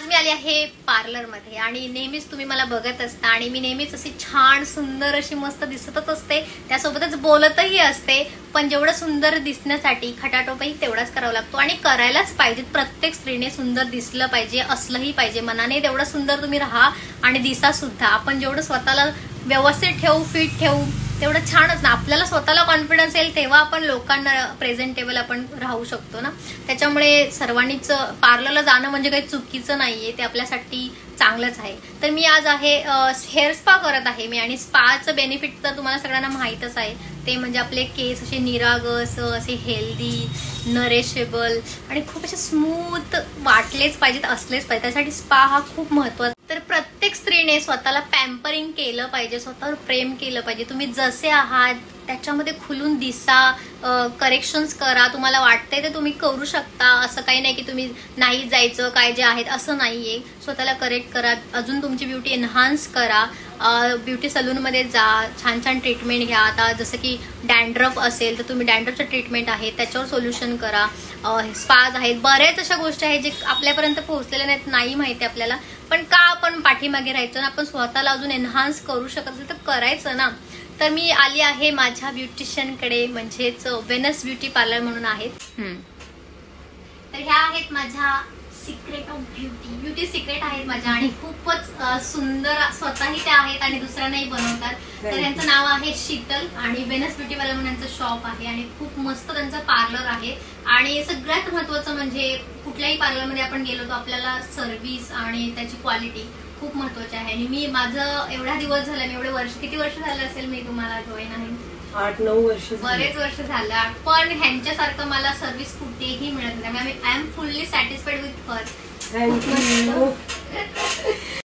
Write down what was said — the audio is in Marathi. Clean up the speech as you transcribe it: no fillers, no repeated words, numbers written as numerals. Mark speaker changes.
Speaker 1: मी आली आहे पार्लरमध्ये आणि नेहमीच तुम्ही मला बघत असता आणि मी नेहमीच अशी छान सुंदर अशी मस्त दिसतच असते, त्यासोबतच बोलतही असते. पण जेवढं सुंदर दिसण्यासाठी खटाटोपही तेवढाच करावा लागतो आणि करायलाच पाहिजे. प्रत्येक स्त्रीने सुंदर दिसलं पाहिजे, असलंही पाहिजे मनाने. तेवढं सुंदर तुम्ही राहा आणि दिसा सुद्धा. आपण जेवढं स्वतःला व्यवस्थित ठेवू, फिट ठेवू, तेवढं छानच ना. आपल्याला स्वतःला कॉन्फिडन्स येईल तेव्हा आपण लोकांना प्रेझेंटेबल आपण राहू शकतो ना. त्याच्यामुळे सर्वांनीच पार्लरला जाणं म्हणजे काही चुकीचं नाहीये, ते आपल्यासाठी चांगलंच आहे. तर मी आज आहे हेअर स्पा करत आहे मी. आणि स्पाचं बेनिफिट तर तुम्हाला सगळ्यांना माहीतच आहे. ते म्हणजे आपले केस असे निरागस, असे हेल्दी, नरेशेबल आणि खूप असे स्मूथ वाटलेच पाहिजेत, असलेच पाहिजे. त्यासाठी स्पा हा खूप महत्त्वाचा. तर प्रत्येक स्त्रीने स्वतःला पॅम्परिंग केलं पाहिजे, स्वतःवर प्रेम केलं पाहिजे. तुम्ही जसे आहात त्याच्यामध्ये खुलून दिसा, करेक्शन्स करा. तुम्हाला वाटतंय ते तुम्ही करू शकता. असं काही नाही की तुम्ही नाही जायचं, काय जे आहेत असं नाहीये. स्वतःला करेक्ट करा, अजून तुमची ब्युटी एन्हान्स करा. ब्युटी सलूनमध्ये जा, छान छान ट्रीटमेंट घ्या. आता जसं की डॅन्ड्रफ असेल तर तुम्ही डॅन्ड्रफचं ट्रीटमेंट आहे त्याच्यावर सोल्युशन करा. स्पाज आहेत, बऱ्याच अशा गोष्टी आहेत जे आपल्यापर्यंत पोहोचलेल्या नाहीत, नाही माहिती आपल्याला. पण का आपण पाठीमागे राहायचं ना. आपण स्वतःला अजून एन्हान्स करू शकत असेल तर करायचं ना. तर मी आली आहे माझ्या ब्युटिशियनकडे, म्हणजेच वेनस ब्युटी पार्लर म्हणून आहेत. तर ह्या आहेत माझ्या सिक्रेट ऑफ ब्युटी सिक्रेट आहेत माझ्या आणि खूपच सुंदर स्वतःही त्या आहेत आणि दुसऱ्यांनाही बनवतात. तर यांचं नाव आहे शीतल आणि वेनस ब्युटी पार्लर म्हणून यांचं शॉप आहे आणि खूप मस्त त्यांचं पार्लर आहे. आणि सगळ्यात महत्त्वाचं म्हणजे कुठल्याही पार्लरमध्ये आपण गेलो तर आपल्याला सर्व्हिस आणि त्याची क्वालिटी खूप महत्वाची आहे. आणि मी माझं एवढा दिवस झाला, मी एवढे वर्ष, किती वर्ष झालं असेल मी तुम्हाला जॉईन आहे?
Speaker 2: 8-9 वर्ष,
Speaker 1: बरेच वर्ष झालं. पण ह्यांच्यासारखं मला सर्व्हिस कुठेही मिळत नाही. I am fully satisfied with her.